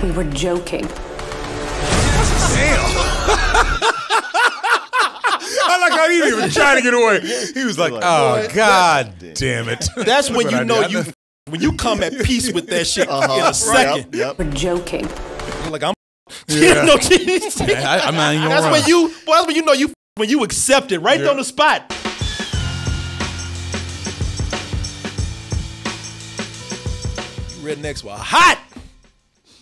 We were joking. Damn. I like how he didn't even try to get away. He was like, oh, God damn it. That's when you know when you come at peace with that shit in a second. Yep. We're joking. Like, I'm yeah. no, I'm not even that's when you know when you accept it right on the spot. Rednecks were hot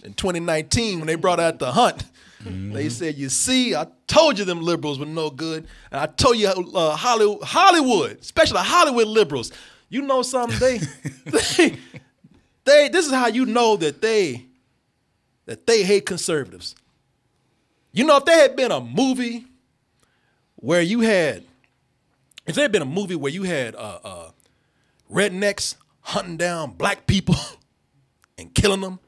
in 2019 when they brought out the Hunt. They said, you see, I told you them liberals were no good. And I told you Hollywood, especially Hollywood liberals, you know something, this is how you know that they hate conservatives. You know, if there had been a movie where you had, rednecks hunting down black people and killing them.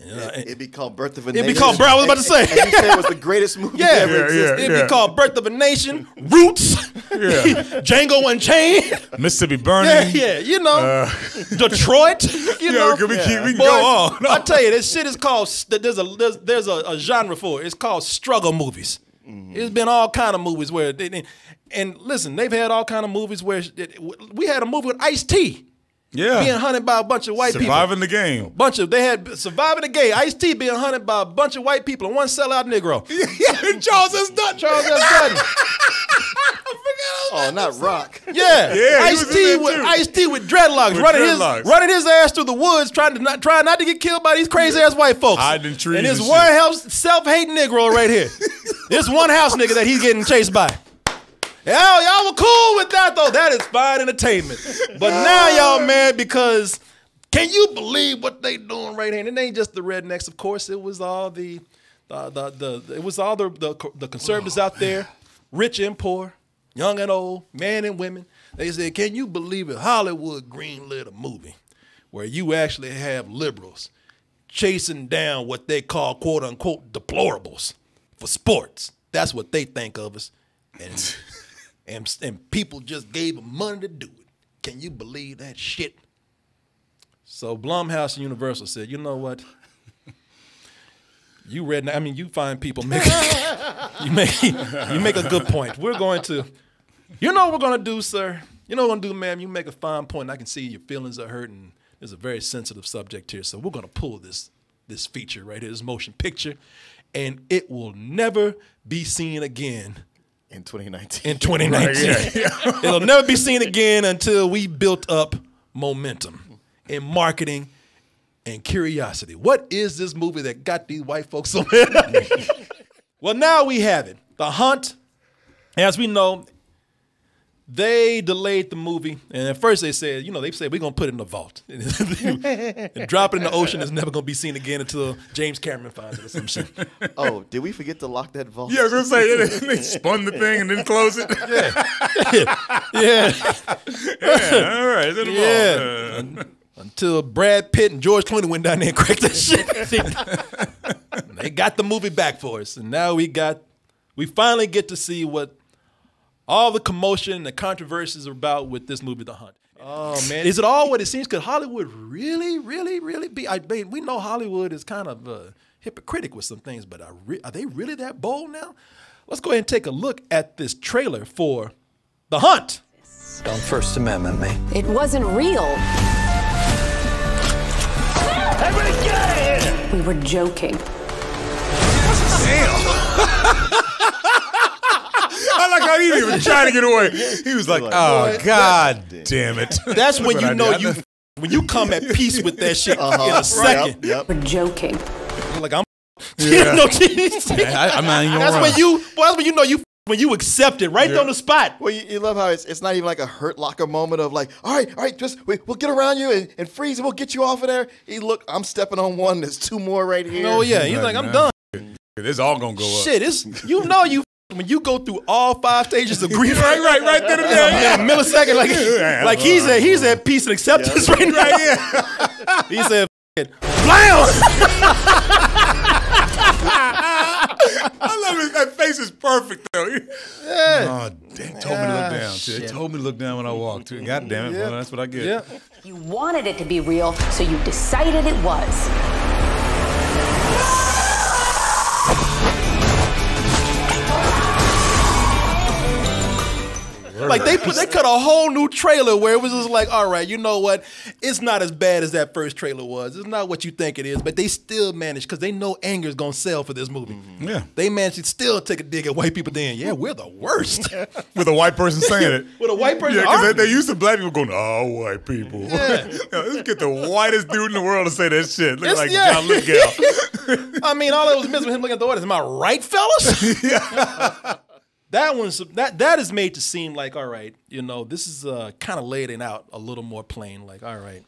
It'd be called Birth of a Nation. It'd be called, bro, I was about to say. And you said it was the greatest movie ever existed. It'd be called Birth of a Nation, Roots, Django Unchained. Mississippi Burning. Yeah, you know, Detroit. You know, we can go on. I tell you, this shit is called, there's a genre for it. It's called struggle movies. It's been all kind of movies where, and listen, they've had all kind of movies where, we had a movie with Ice-T. Yeah. Being hunted by a bunch of white people. Surviving the game. They had Surviving the Game. Ice-T being hunted by a bunch of white people and one sellout Negro. Yeah, Charles S. Dutton. Charles S. Dutton. Oh, not Rock. Yeah. Ice-T with dreadlocks, running his ass through the woods, trying not to get killed by these crazy ass white folks. Hiding in trees. And this one house self-hating Negro right here. This one house nigga that he's getting chased by. Y'all were cool with that, though. That is fine entertainment. But now y'all mad because can you believe what they doing right here? And it ain't just the rednecks, of course. It was all the conservatives out there, rich and poor, young and old, men and women. They said, can you believe it? Hollywood greenlit a movie where you actually have liberals chasing down what they call quote unquote deplorables for sports. That's what they think of us. And people just gave them money to do it. Can you believe that shit? So Blumhouse and Universal said, you know what? You find people you make a good point. We're going to, you know what we're going to do, sir? You know what we're going to do, ma'am? You make a fine point. And I can see your feelings are hurt, and there's a very sensitive subject here. So we're going to pull this feature right here, this motion picture, and it will never be seen again. In 2019. It'll never be seen again until we built up momentum in marketing and curiosity. What is this movie that got these white folks so mad? Well, now we have it. The Hunt, as we know, they delayed the movie. And at first they said, we're going to put it in the vault. And drop it in the ocean. It's never going to be seen again until James Cameron finds it or some shit. Oh, did we forget to lock that vault? Yeah, I was going to say, they spun the thing and then close it. Yeah. All right. It's in the vault. Until Brad Pitt and George Clooney went down there and cracked that shit. They got the movie back for us. And now we finally get to see what all the commotion and the controversies are about with this movie, The Hunt. Oh, man. Is it all what it seems? Could Hollywood really, really, really be? I mean, we know Hollywood is kind of hypocritical with some things, but are they really that bold now? Let's go ahead and take a look at this trailer for The Hunt. Don't First Amendment me. It wasn't real. Everybody get out of here! We were joking. Damn. I like how he didn't even try to get away. He was like, oh, God damn it. That's when you know when you come at peace with that shit in a second. Yep. We're joking. Like, I'm I'm not even when you know when you accept it right on the spot. Well, you love how it's not even like a Hurt Locker moment of like, all right, just we'll get around you and freeze and we'll get you off of there. Look, I'm stepping on one. There's two more right here. Oh yeah, he's like, I'm done. It's all gonna go up. Shit, when you go through all 5 stages of grief, right there, in a millisecond, like he's at peace and acceptance right now. Yeah. He said, "Blam!" I love it. That face is perfect though. Yeah. Oh, damn! Told me to look down. It told me to look down when I walked. God damn it! Well, that's what I get. Yeah. You wanted it to be real, so you decided it was. Like they cut a whole new trailer where it was just like, all right, you know what? It's not as bad as that first trailer was. It's not what you think it is, but they still managed because they know anger is gonna sell for this movie. Yeah. They managed to still take a dig at white people. Then, yeah, we're the worst. With a white person saying it. With a white person, Yeah, because they used to black people going, oh, white people. Yeah. Let's get the whitest dude in the world to say that shit. Looking like yeah. John Lithgow. I mean, all that was missing was him looking at the audience. Am I right, fellas? That is made to seem like, all right, you know, this is kind of laid it out a little more plain. Like, all right,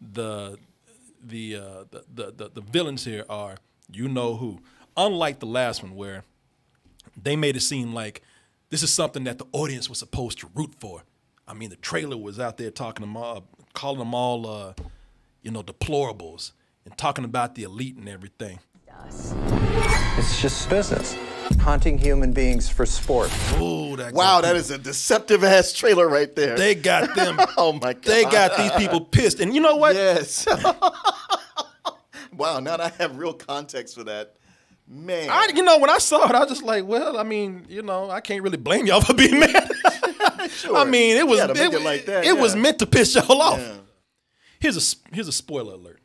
the villains here are you know who. Unlike the last one where they made it seem like this is something that the audience was supposed to root for. I mean, the trailer was out there talking them all, calling them all, deplorables and talking about the elite and everything. It's just business. Hunting human beings for sport. Ooh, that is a deceptive ass trailer right there. They got them. Oh my God. They got these people pissed. And you know what? Yes. Wow, now that I have real context for that. Man. When I saw it, I was just like, well, I mean, I can't really blame y'all for being mad. Sure. I mean, it was it was meant to piss y'all off. Yeah. Here's a spoiler alert.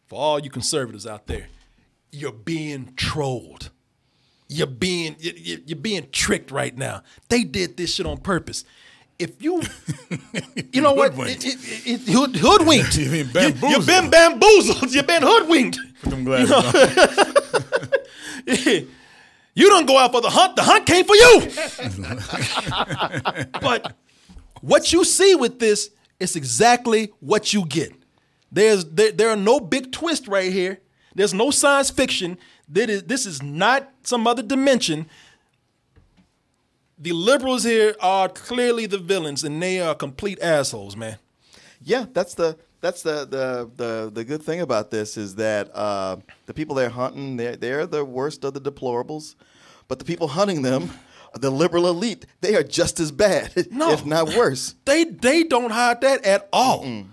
For all you conservatives out there, you're being trolled. You're being tricked right now. They did this shit on purpose. If you know what? Hoodwinked. You've been bamboozled. You've been bamboozled. You've been hoodwinked. Put them glasses on. You don't go out for the hunt. The hunt came for you. But what you see with this is exactly what you get. There are no big twists right here. There's no science fiction. This is not some other dimension. The liberals here are clearly the villains, and they are complete assholes, man. Yeah, that's the good thing about this is that the people they're hunting, they're the worst of the deplorables, but the people hunting them, the liberal elite, they are just as bad, if not worse. They don't hide that at all.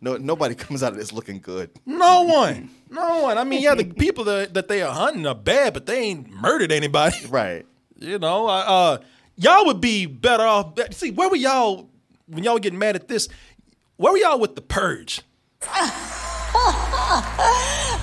No, nobody comes out of this looking good. No one. I mean, yeah, the people that they are hunting are bad, but they ain't murdered anybody. Right. Y'all would be better off. See, where were y'all when y'all were getting mad at this? Where were y'all with the Purge?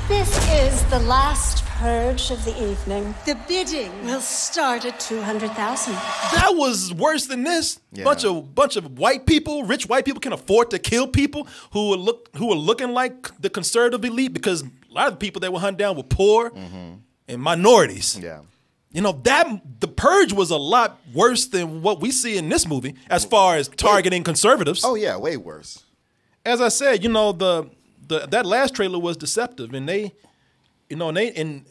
This is the last purge of the evening. The bidding will start at 200,000. That was worse than this. Yeah. Bunch of white people, rich white people, can afford to kill people who are looking like the conservative elite because a lot of the people they were hunting down were poor and minorities. Yeah. The Purge was a lot worse than what we see in this movie as far as targeting conservatives. Oh yeah, way worse. As I said, that last trailer was deceptive, and and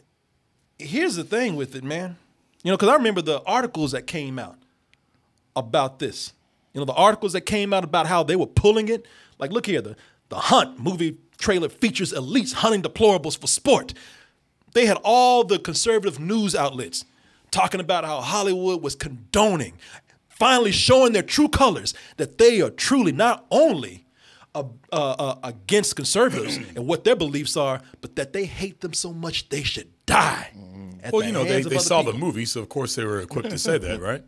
here's the thing with it, man. Because I remember the articles that came out about this. The articles that came out about how they were pulling it. Like, look here, the Hunt movie trailer features elites hunting deplorables for sport. They had all the conservative news outlets talking about how Hollywood was condoning, finally showing their true colors, that they are truly not only against conservatives and what their beliefs are, but that they hate them so much they should die. Well, they saw the movie, so of course they were equipped to say that, right?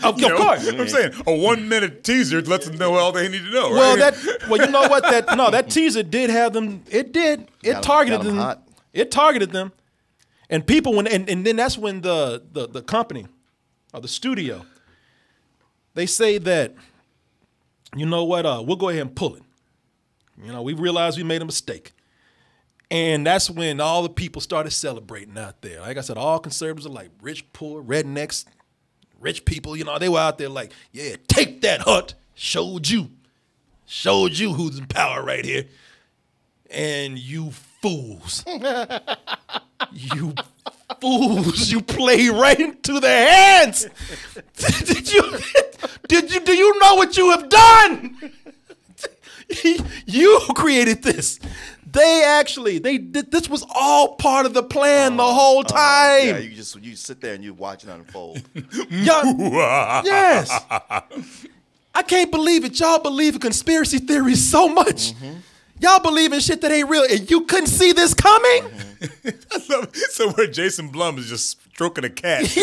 Of course. I'm saying a 1 minute teaser lets them know all they need to know. Well, right? you know what? That teaser did have them. It targeted them. Hot. It targeted them, and people and then that's when the company or the studio, they say that, you know what, we'll go ahead and pull it. We realized we made a mistake. And that's when all the people started celebrating out there. Like I said, all conservatives are like rich, poor, rednecks, rich people. They were out there like, yeah, take that, Hunt. Showed you who's in power right here. And you fools. You fools. You play right into their hands. Do you know what you have done? You created this. This was all part of the plan the whole time. Yeah, you sit there and you watch it unfold. Yes. I can't believe it. Y'all believe in conspiracy theories so much. Y'all believe in shit that ain't real, and you couldn't see this coming? I love it. So where Jason Blum is just stroking a cat. You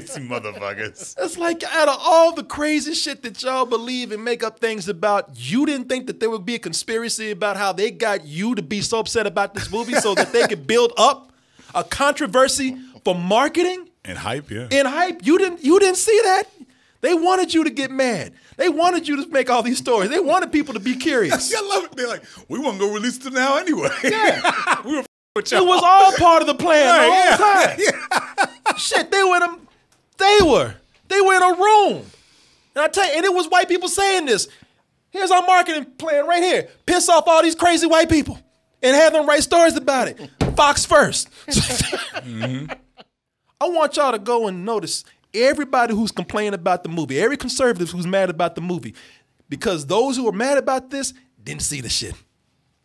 see motherfuckers. It's like out of all the crazy shit that y'all believe and make up things about, you didn't think that there would be a conspiracy about how they got you to be so upset about this movie so that they could build up a controversy for marketing And hype, yeah. and hype. You didn't see that. They wanted you to get mad. They wanted you to make all these stories. They wanted people to be curious. I love it. They're like, we won't go release it now anyway. Yeah. We were with y'all. It was all part of the plan the whole Right, time. Shit, they were in a room. And I tell you, and it was white people saying this. Here's our marketing plan right here. Piss off all these crazy white people and have them write stories about it. Fox first. I want y'all to go and notice everybody who's complaining about the movie, every conservative who's mad about the movie, because those who are mad about this didn't see the shit.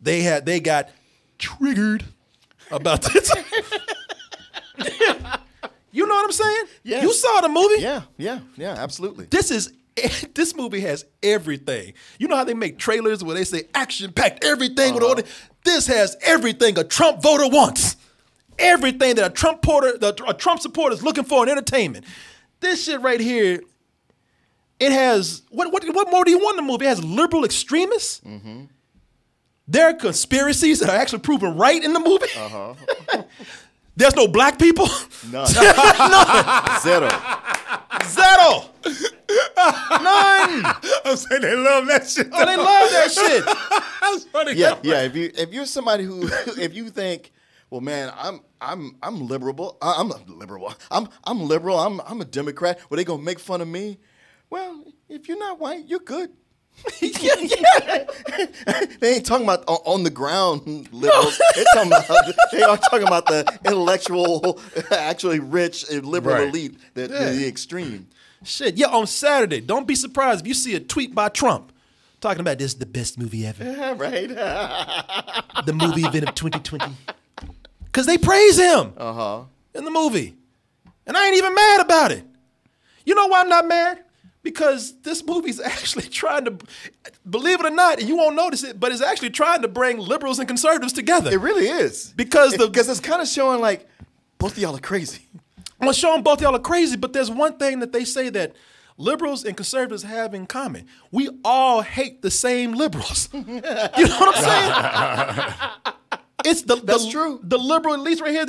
They got triggered about this. You know what I'm saying? Yes. You saw the movie. Yeah, absolutely. This movie has everything. You know how they make trailers where they say action-packed everything with all the, this has everything a Trump voter wants. Everything that a Trump supporter is looking for in entertainment. This shit right here, it has, what more do you want in the movie? It has liberal extremists. Mm-hmm. There are conspiracies that are actually proven right in the movie. Uh-huh. There's no black people. None. None. Zero. None. I'm saying they love that shit. Oh, they love that shit. That's funny. Yeah. If you're somebody who, if you think, well, man, I'm liberal. I'm not liberal. I'm liberal. I'm a Democrat. Well, they gonna make fun of me. Well, if you're not white, you're good. Yeah. They ain't talking about on the ground liberals. They are talking about the intellectual, actually rich and liberal elite, the extreme. Shit, yeah, on Saturday, don't be surprised if you see a tweet by Trump talking about this is the best movie ever. Right. The movie event of 2020. Because they praise him in the movie. And I ain't even mad about it. You know why I'm not mad? Because this movie's actually trying to, believe it or not, and you won't notice it, but it's actually trying to bring liberals and conservatives together. It really is. Because it's kind of showing like, both of y'all are crazy. I'm showing both of y'all are crazy, but there's one thing that they say that liberals and conservatives have in common. We all hate the same liberals. You know what I'm saying? That's true. The liberal elites right here,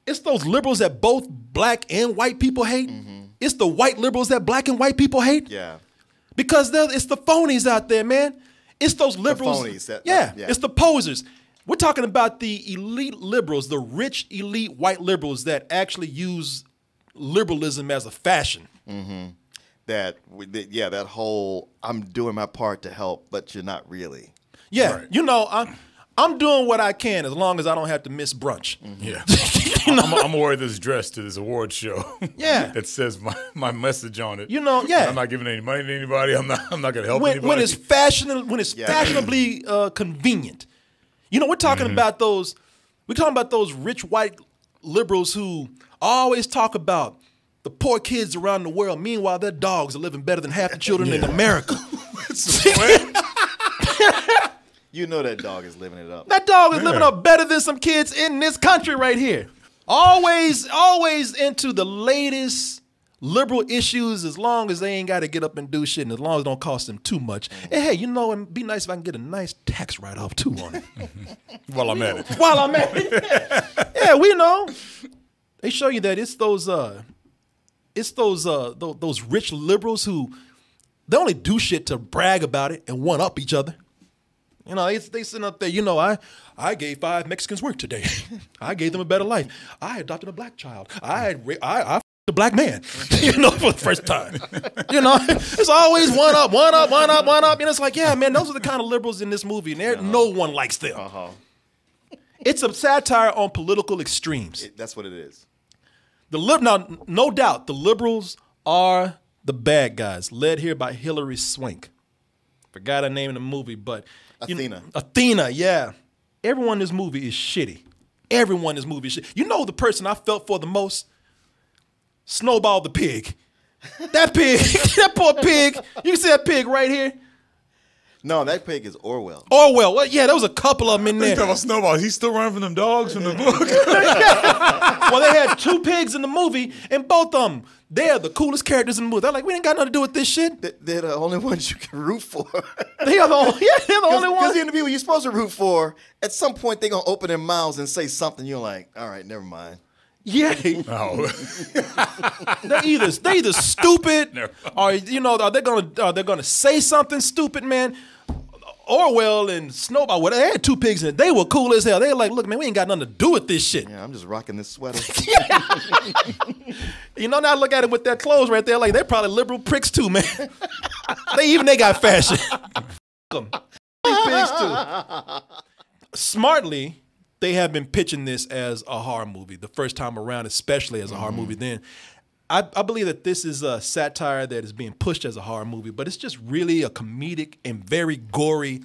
it's those liberals that both black and white people hate. Mm-hmm. It's the white liberals that black and white people hate. Yeah. Because it's the phonies out there, man. It's those liberals. The phonies. Yeah, it's the posers. We're talking about the elite liberals, the rich elite white liberals that actually use liberalism as a fashion. Mm-hmm. That whole I'm doing my part to help, but you're not really. Yeah, right. I'm doing what I can as long as I don't have to miss brunch. Mm-hmm. Yeah. I'm gonna wear this dress to this award show. Yeah. That says my message on it. Yeah. I'm not giving any money to anybody. I'm not gonna help anybody. When it's fashionably convenient. We're talking about those rich white liberals who always talk about the poor kids around the world. Meanwhile, their dogs are living better than half the children in America. You know that dog is living it up. That dog is living up better than some kids in this country right here. Always into the latest liberal issues as long as they ain't got to get up and do shit and as long as it don't cost them too much. And hey, it'd be nice if I can get a nice tax write-off too on it. While I'm at it. Yeah, we know. They show you that it's those rich liberals who they only do shit to brag about it and one up each other. They sitting up there, I gave 5 Mexicans work today. I gave them a better life. I adopted a black child. I f***ed a black man, for the first time. It's always one up. It's like, yeah, man, those are the kind of liberals in this movie, and no one likes them. It's a satire on political extremes. That's what it is. Now, no doubt, the liberals are the bad guys, led here by Hillary Swank. Forgot her name in the movie, but Athena, yeah. Everyone in this movie is shitty. Everyone in this movie is shitty. You know the person I felt for the most? Snowball the pig. That pig, that poor pig. You can see that pig right here. No, that pig is Orwell. Orwell. Well, yeah, there was a couple of them in You there. talking about Snowball? He's still running from them dogs from the book. Well, they had 2 pigs in the movie, and both of them, they're the coolest characters in the movie. They're like, we ain't got nothing to do with this shit. They're the only ones you can root for. They're the only Because ones. the people you're supposed to root for, at some point they're going to open their mouths and say something. You're like, all right, never mind. Yeah. Oh. They're either stupid or are they gonna say something stupid, man. Orwell and Snowball, well, they had 2 pigs in it. They were cool as hell. They were like, look, man, we ain't got nothing to do with this shit. Yeah, I'm just rocking this sweater. Now I look at it with their clothes right there, like they're probably liberal pricks too, man. they got fashion. Them. Pigs too. Smartly, they have been pitching this as a horror movie the first time around, especially as a horror movie then. I believe that this is a satire that is being pushed as a horror movie, but it's just really a comedic and very gory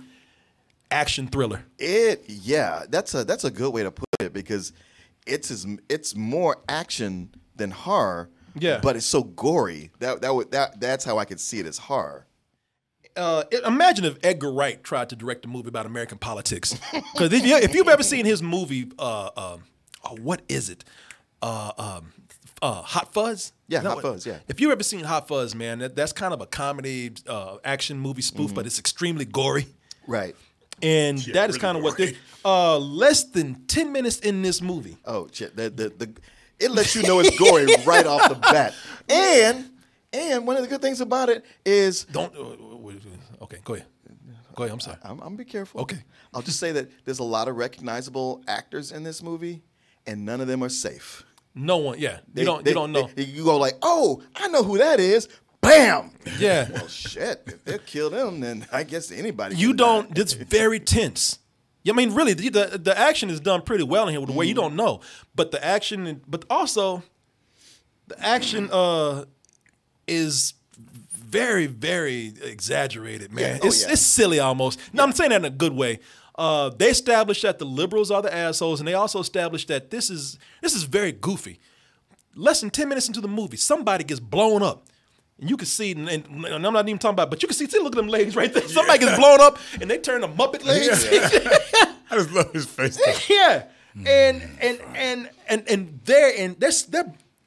action thriller. That's a good way to put it because it's more action than horror. Yeah. But it's so gory that's how I could see it as horror. Imagine if Edgar Wright tried to direct a movie about American politics. Because if you've ever seen his movie, what is it? Hot Fuzz? Yeah, Hot Fuzz, yeah. If you've ever seen Hot Fuzz, man, that's kind of a comedy action movie spoof, but it's extremely gory. Right. And that is kind of what this. Less than 10 minutes in this movie. Oh shit! It lets you know it's gory right off the bat. And one of the good things about it is Okay, go ahead. I'm sorry. I'm gonna be careful. Okay. I'll just say that there's a lot of recognizable actors in this movie, and none of them are safe. No one. Yeah. You don't know. You go like, oh, I know who that is. Bam. Yeah. Well, shit. If they kill them, then I guess anybody. You can don't. die. It's very tense. I mean, really, the action is done pretty well in here with the way you don't know, but the action, but also the action is very, very exaggerated, man. Yeah. It's silly almost. No, I'm saying that in a good way. They established that the liberals are the assholes, and they also established that this is very goofy. Less than 10 minutes into the movie, somebody gets blown up. And you can see, and I'm not even talking about, but you can see look at them legs right there. Somebody gets blown up, and they turn to Muppet legs. I just love his face. Yeah, and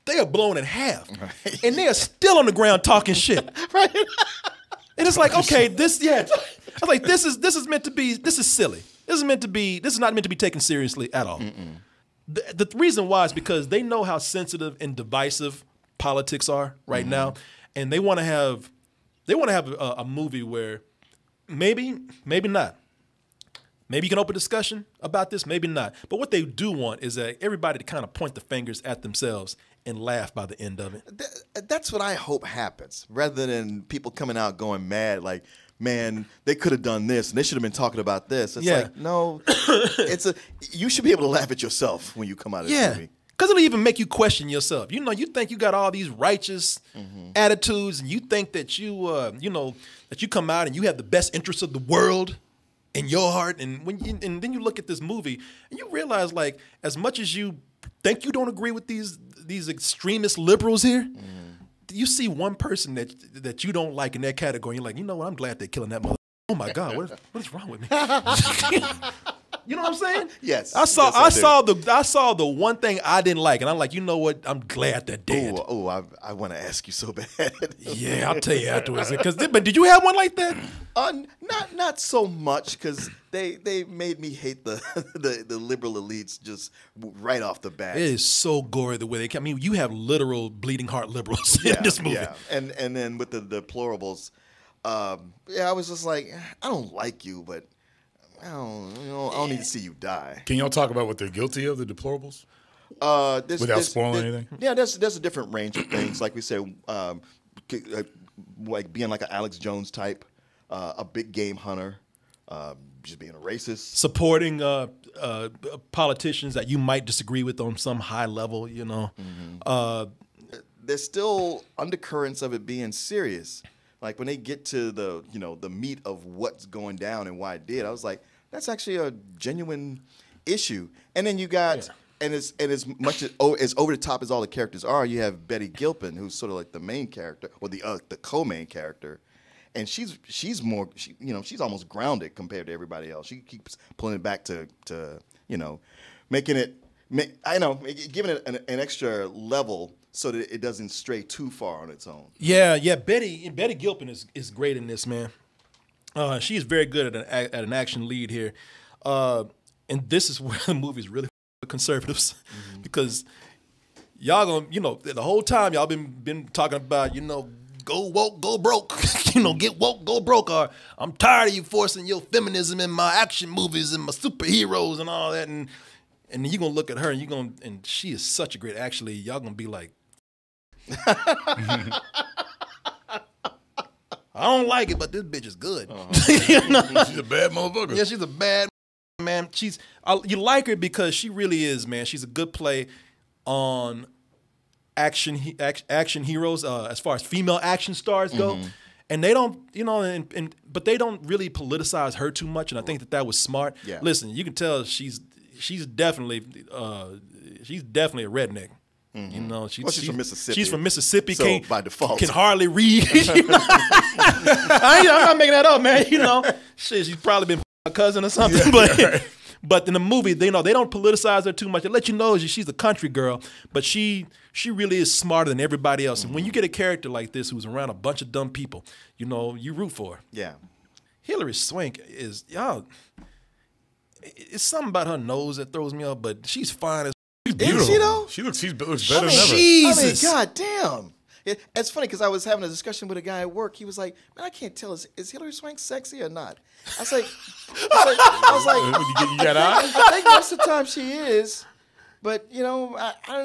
they are blown in half, and they are still on the ground talking shit. Right, and it's like, okay, I was like, this is meant to be. This is silly. This is not meant to be taken seriously at all. The reason why is because they know how sensitive and divisive politics are right now. And they want to have a movie where maybe not. Maybe you can open discussion about this, maybe not. But what they do want is that everybody to kind of point the fingers at themselves and laugh by the end of it. That's what I hope happens, rather than people coming out going mad like, man, they could have done this and they should have been talking about this. It's like, no, you should be able to laugh at yourself when you come out of this movie. Because it'll even make you question yourself. You think you got all these righteous attitudes, and you think that that you come out and you have the best interests of the world in your heart. And and then you look at this movie and you realize, like, as much as you think you don't agree with these extremist liberals here, you see one person that you don't like in that category. You're like, you know what? I'm glad they're killing that mother. Oh my God, what is wrong with me? You know what I'm saying? Yes. I saw the one thing I didn't like, and I'm like, you know what? I'm glad they're dead. Oh, I want to ask you so bad. Yeah, I'll tell you afterwards. But did you have one like that? Not so much, because they made me hate the liberal elites just right off the bat. It is so gory the way they. I mean, you have literal bleeding heart liberals in this movie. Yeah, and then with the deplorables, I was just like, I don't like you, but I don't need to see you die. Can y'all talk about what they're guilty of, the deplorables? Without spoiling anything? Yeah, there's a different range of things. Like we said, like being like an Alex Jones type, a big game hunter, just being a racist. Supporting politicians that you might disagree with on some high level, There's still undercurrents of it being serious. Like when they get to the meat of what's going down and why it did, I was like, that's actually a genuine issue. And then you got, and as much as over the top as all the characters are, you have Betty Gilpin, who's sort of like the main character or the co-main character, and she's more, she's almost grounded compared to everybody else. She keeps pulling it back to making it, giving it an extra level so that it doesn't stray too far on its own. Yeah. Betty Gilpin is great in this, man. She is very good at an action lead here, and this is where the movie's really for conservatives, because y'all gonna, the whole time y'all been talking about, go woke, go broke, get woke, go broke, or I'm tired of you forcing your feminism in my action movies and my superheroes and all that, and then you're gonna look at her and she is such a great, actually, y'all gonna be like, I don't like it, but this bitch is good. She's a bad motherfucker. Yeah, she's a bad man. You like her because she really is, man. She's a good play on action heroes as far as female action stars go, and they don't, but they don't really politicize her too much, and I think that was smart. Yeah. Listen, you can tell she's definitely a redneck. She's from Mississippi. She's from Mississippi. So by default, can hardly read. I'm not making that up, man. She's probably been a cousin or something. But in the movie, they don't politicize her too much. They let you know she's a country girl, but she really is smarter than everybody else. And when you get a character like this who's around a bunch of dumb people, you root for her. Yeah. Hilary Swank is, y'all, it's something about her nose that throws me off, but she's fine as. She's beautiful. Isn't she though? She looks better than ever. Jesus. God damn. It's funny because I was having a discussion with a guy at work. He was like, "Man, I can't tell. Is Hilary Swank sexy or not?" I was like, You got eyes? I think most of the time she is, but I don't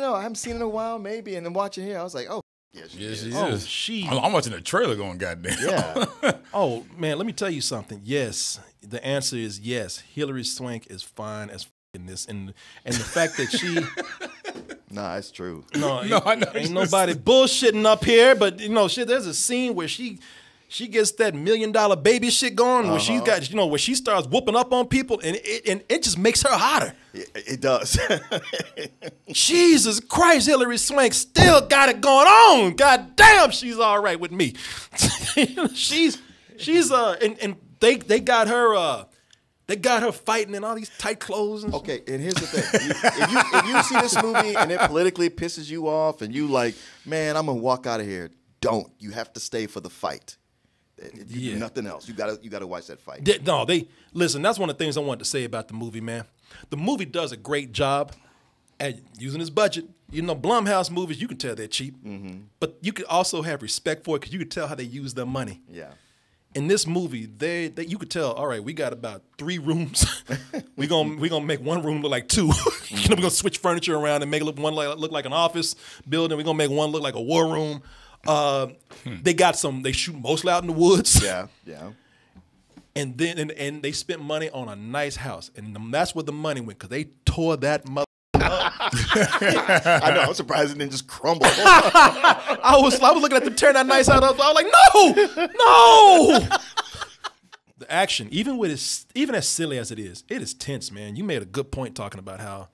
know. I haven't seen her in a while, maybe. And then watching here, I was like, "Oh, yeah, she is." She I'm watching the trailer going, goddamn. Yeah. Oh man, let me tell you something. Yes, the answer is yes. Hilary Swank is fine as in this, and the fact that she. Nah, it's true. No, I know. Ain't nobody bullshitting up here, but shit. There's a scene where she gets that $1 million baby shit going, where she's got, where she starts whooping up on people, and it just makes her hotter. It does. Jesus Christ, Hilary Swank still got it going on. God damn, she's all right with me. she's and they got her. They got her fighting in all these tight clothes. And okay, and here's the thing. If you see this movie and it politically pisses you off and you like, man, I'm going to walk out of here, don't. You have to stay for the fight. You do nothing else. You gotta watch that fight. Listen, that's one of the things I wanted to say about the movie, man. The movie does a great job at using its budget. Blumhouse movies, you can tell they're cheap. But you can also have respect for it because you can tell how they use their money. Yeah. In this movie, they you could tell, all right, we got about 3 rooms. we gonna make one room look like 2. We're gonna switch furniture around and make it look like an office building. We're gonna make one look like a war room. They shoot mostly out in the woods. Yeah. And then and they spent money on a nice house, and that's where the money went because they tore that mother. I know. I'm surprised it didn't just crumble. I was looking at them tearing that nice house up. I was like, no. The action, even as silly as it is tense, man. You made a good point talking about how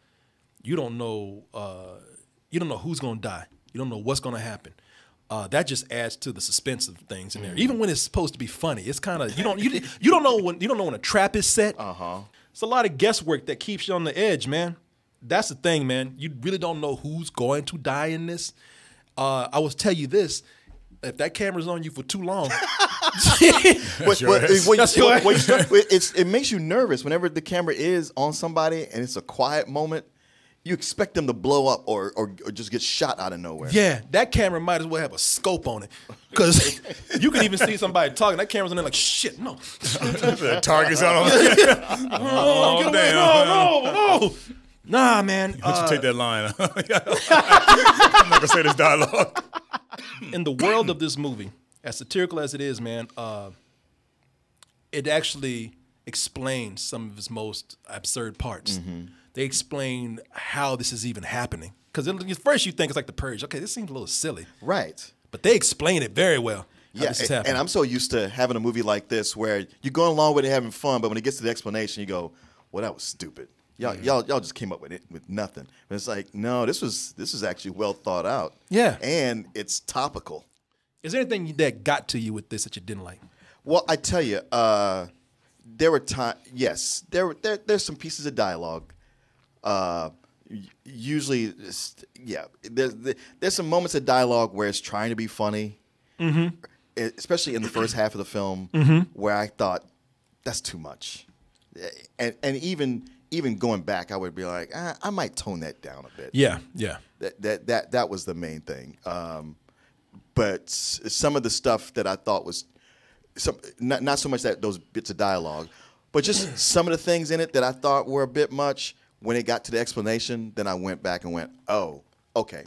you don't know who's gonna die. You don't know what's gonna happen. That just adds to the suspense of things in there. Even when it's supposed to be funny, it's kind of you don't know when a trap is set. It's a lot of guesswork that keeps you on the edge, man. That's the thing, man. You really don't know who's going to die in this. I will tell you this: if that camera's on you for too long, it makes you nervous whenever the camera is on somebody and it's a quiet moment. You expect them to blow up or just get shot out of nowhere. Yeah, that camera might as well have a scope on it, because you can even see somebody talking. That camera's on there like, shit, no. Target's out on Oh, damn. No. Nah, man. Why don't you take that line? I'm not going to say this dialogue. In the world of this movie, as satirical as it is, man, it actually explains some of its most absurd parts. They explain how this is even happening. Because at first you think it's like The Purge. Okay, this seems a little silly. Right. But they explain it very well. Yeah, and I'm so used to having a movie like this where you're going along with it having fun, but when it gets to the explanation, you go, well, that was stupid. Y'all just came up with it with nothing. But it's like, no, this was actually well thought out. Yeah. And it's topical. Is there anything that got to you with this that you didn't like? Well, I tell you, there were times. Yes, there's some pieces of dialogue. Usually, yeah, there's some moments of dialogue where it's trying to be funny, especially in the first half of the film, where I thought that's too much, and even going back, I would be like, I might tone that down a bit. Yeah. That was the main thing. But some of the stuff that I thought was not so much that those bits of dialogue, but just some of the things in it that I thought were a bit much. When it got to the explanation, then I went back and went, oh, okay,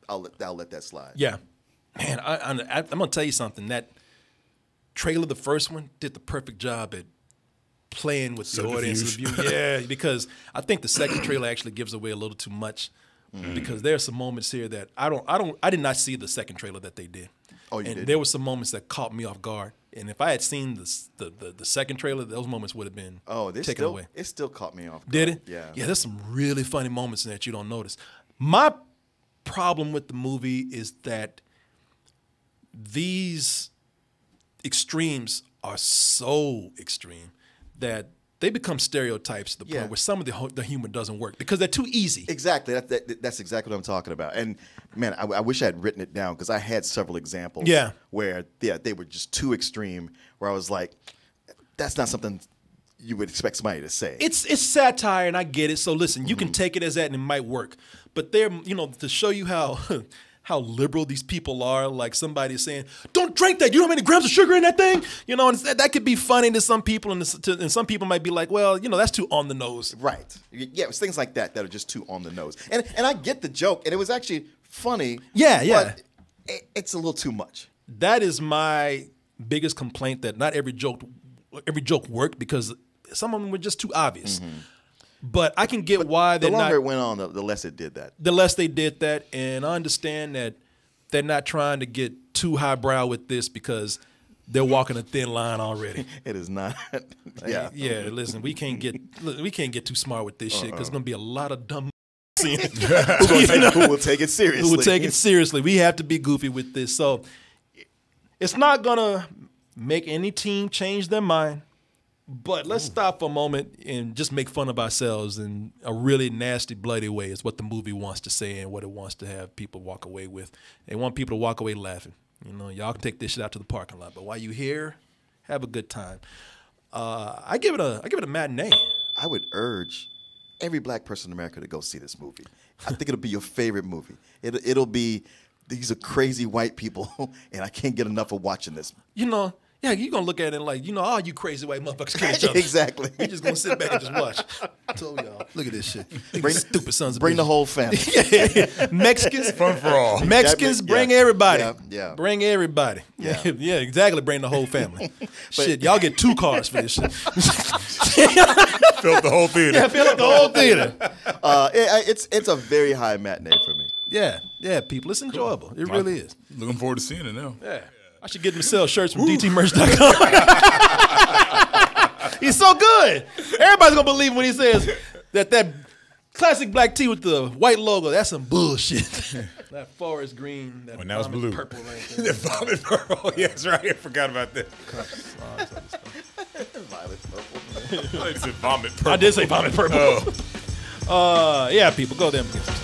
I'll let that slide. Yeah. Man, I'm going to tell you something. That trailer, the first one, did the perfect job at playing with the audience review. Yeah, because I think the second trailer actually gives away a little too much because there are some moments here that I did not see the second trailer that they did. Oh, you did? There were some moments that caught me off guard. And if I had seen the second trailer, those moments would have been taken away. It still caught me off guard. Did it? Yeah. Yeah, there's some really funny moments in that you don't notice. My problem with the movie is that these extremes are so extreme that they become stereotypes to the point where some of the humor doesn't work because they're too easy. Exactly. That's exactly what I'm talking about. And, man, I wish I had written it down because I had several examples where they were just too extreme, where I was like, that's not something you would expect somebody to say. It's satire, and I get it. So, listen, you can take it as that, and it might work. But to show you how liberal these people are, like somebody is saying, don't drink that. You know how many grams of sugar in that thing? And that could be funny to some people, and some people might be like, well, that's too on the nose. Right. Yeah, it's things like that are just too on the nose. And I get the joke, and it was actually funny. Yeah. But it's a little too much. That is my biggest complaint, that not every joke worked because some of them were just too obvious. But I can get why they're not. The longer it went on, the less it did that. The less they did that, and I understand that they're not trying to get too highbrow with this because they're walking a thin line already. It is not. Yeah. Yeah. Listen, we can't get too smart with this shit because there's gonna be a lot of dumb. Who will take it seriously? Who will take it seriously? We have to be goofy with this, so it's not gonna make any team change their mind. But let's stop for a moment and just make fun of ourselves in a really nasty, bloody way is what the movie wants to say and what it wants to have people walk away with. They want people to walk away laughing. Y'all can take this shit out to the parking lot, but while you're here, have a good time. I give it a matinee. I would urge every black person in America to go see this movie. I think it'll be your favorite movie. It'll be, these are crazy white people, and I can't get enough of watching this. Yeah, you're going to look at it like, all you crazy white motherfuckers kill each other. Exactly. We're just going to sit back and just watch. I told y'all, look at this shit. Stupid sons of Bring bitches. the whole family. Mexicans. Fun for all. Mexicans, bring everybody. Yeah. Bring everybody. Yeah. Yeah, exactly. Bring the whole family. Shit, y'all get 2 cars for this shit. Fill up the whole theater. Yeah, fill up the whole theater. It's a very high matinee for me. Yeah, people. It's enjoyable. It really is. Looking forward to seeing it now. Yeah. I should get them to sell shirts from dtmerch.com. He's so good. Everybody's going to believe when he says that classic black tee with the white logo, that's some bullshit. That forest green, that now it's blue. Purple right there. The vomit purple. Yeah, that's right. I forgot about that. Violet purple. I said vomit purple. I did say vomit purple. Oh. Yeah, people, go there and get some